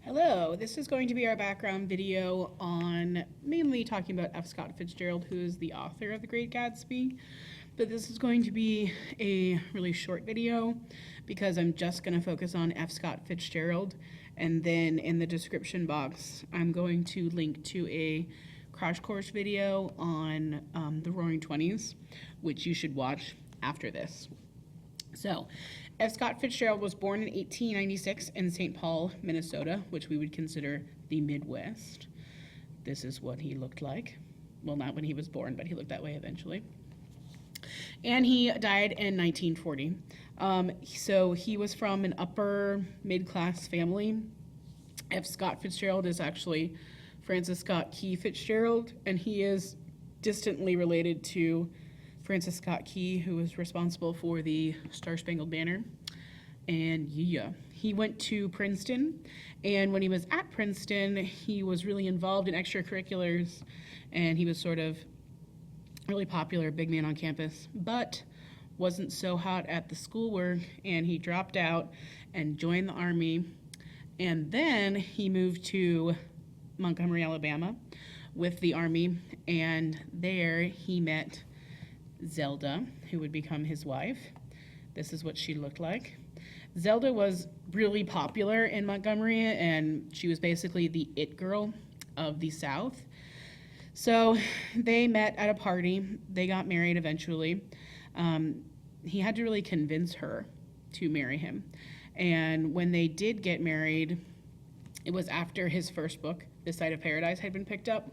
Hello, this is going to be our background video on mainly talking about F. Scott Fitzgerald, who is the author of The Great Gatsby. But this is going to be a really short video because I'm just going to focus on F. Scott Fitzgerald. And then in the description box, I'm going to link to a crash course video on the Roaring Twenties, which you should watch after this. So, F. Scott Fitzgerald was born in 1896 in St. Paul, Minnesota, which we would consider the Midwest. This is what he looked like. Well, not when he was born, but he looked that way eventually. And he died in 1940. So he was from an upper middle-class family. F. Scott Fitzgerald is actually Francis Scott Key Fitzgerald, and he is distantly related to Francis Scott Key, who was responsible for the Star-Spangled Banner. And yeah, he went to Princeton, and when he was at Princeton, he was really involved in extracurriculars, and he was sort of really popular, big man on campus, but wasn't so hot at the schoolwork, and he dropped out and joined the Army. And then he moved to Montgomery, Alabama with the Army, and there he met Zelda, who would become his wife. This is what she looked like. Zelda was really popular in Montgomery, and she was basically the it girl of the South. So they met at a party. They got married eventually. He had to really convince her to marry him. And when they did get married, it was after his first book, This Side of Paradise, had been picked up.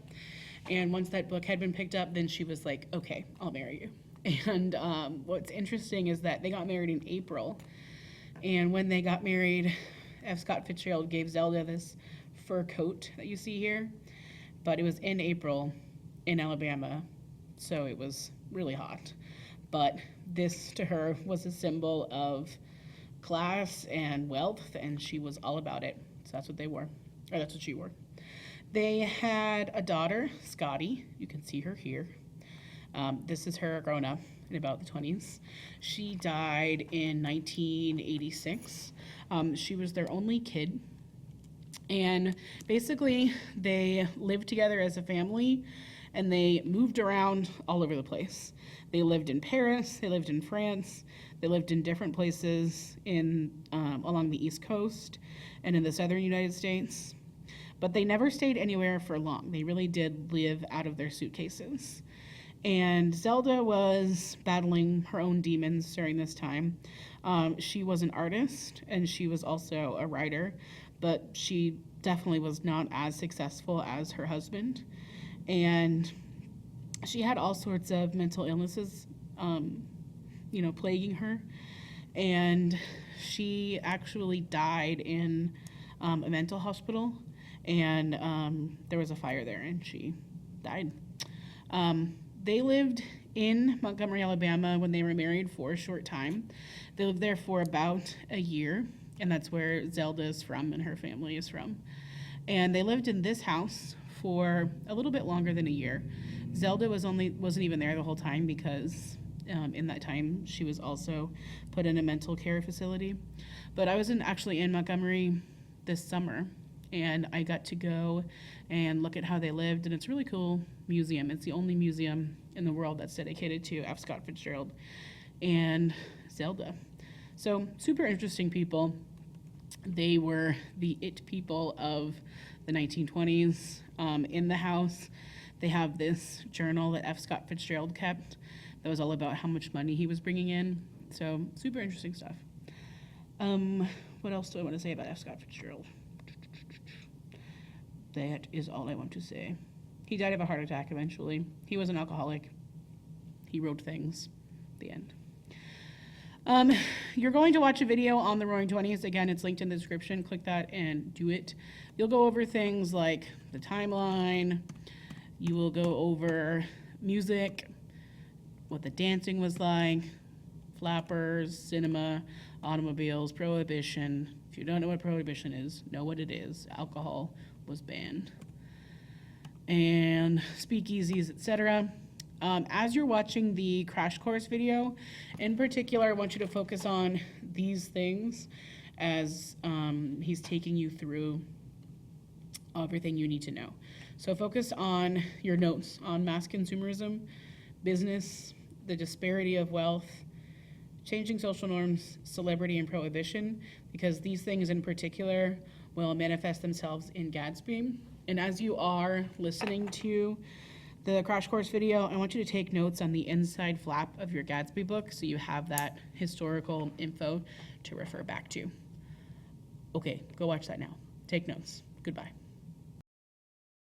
And once that book had been picked up, then she was like, okay, I'll marry you. And what's interesting is that they got married in April. And when they got married, F. Scott Fitzgerald gave Zelda this fur coat that you see here. But it was in April in Alabama, so it was really hot. But this to her was a symbol of class and wealth, and she was all about it. So that's what they wore, or that's what she wore. They had a daughter, Scotty. You can see her here. This is her grown up in about the 20s. She died in 1986. She was their only kid. And basically, they lived together as a family, and they moved around all over the place. They lived in Paris, they lived in France, they lived in different places along the East Coast and in the southern United States. But they never stayed anywhere for long. They really did live out of their suitcases. And Zelda was battling her own demons during this time. She was an artist, and she was also a writer, but she definitely was not as successful as her husband. And she had all sorts of mental illnesses, plaguing her. And she actually died in a mental hospital, and there was a fire there, and she died. They lived in Montgomery, Alabama when they were married for a short time. They lived there for about a year, and that's where Zelda is from and her family is from. And they lived in this house for a little bit longer than a year. Zelda wasn't even there the whole time because in that time she was also put in a mental care facility. But I was actually in Montgomery this summer, and I got to go and look at how they lived, and it's a really cool museum. It's the only museum in the world that's dedicated to F. Scott Fitzgerald and Zelda. So super interesting people. They were the it people of the 1920s. In the house, they have this journal that F. Scott Fitzgerald kept that was all about how much money he was bringing in. So super interesting stuff. What else do I want to say about F. Scott Fitzgerald? That is all I want to say. He died of a heart attack eventually. He was an alcoholic. He wrote things. The end. You're going to watch a video on the Roaring Twenties. Again, it's linked in the description. Click that and do it. You'll go over things like the timeline. You will go over music, what the dancing was like, flappers, cinema, automobiles, Prohibition. If you don't know what Prohibition is, know what it is. Alcohol was banned. And speakeasies, etc. As you're watching the crash course video, in particular, I want you to focus on these things as he's taking you through everything you need to know. So focus on your notes on mass consumerism, business, the disparity of wealth, changing social norms, celebrity, and prohibition, because these things in particular will manifest themselves in Gatsby. And as you are listening to the crash course video, I want you to take notes on the inside flap of your Gatsby book so you have that historical info to refer back to. Okay, go watch that now. Take notes. Goodbye.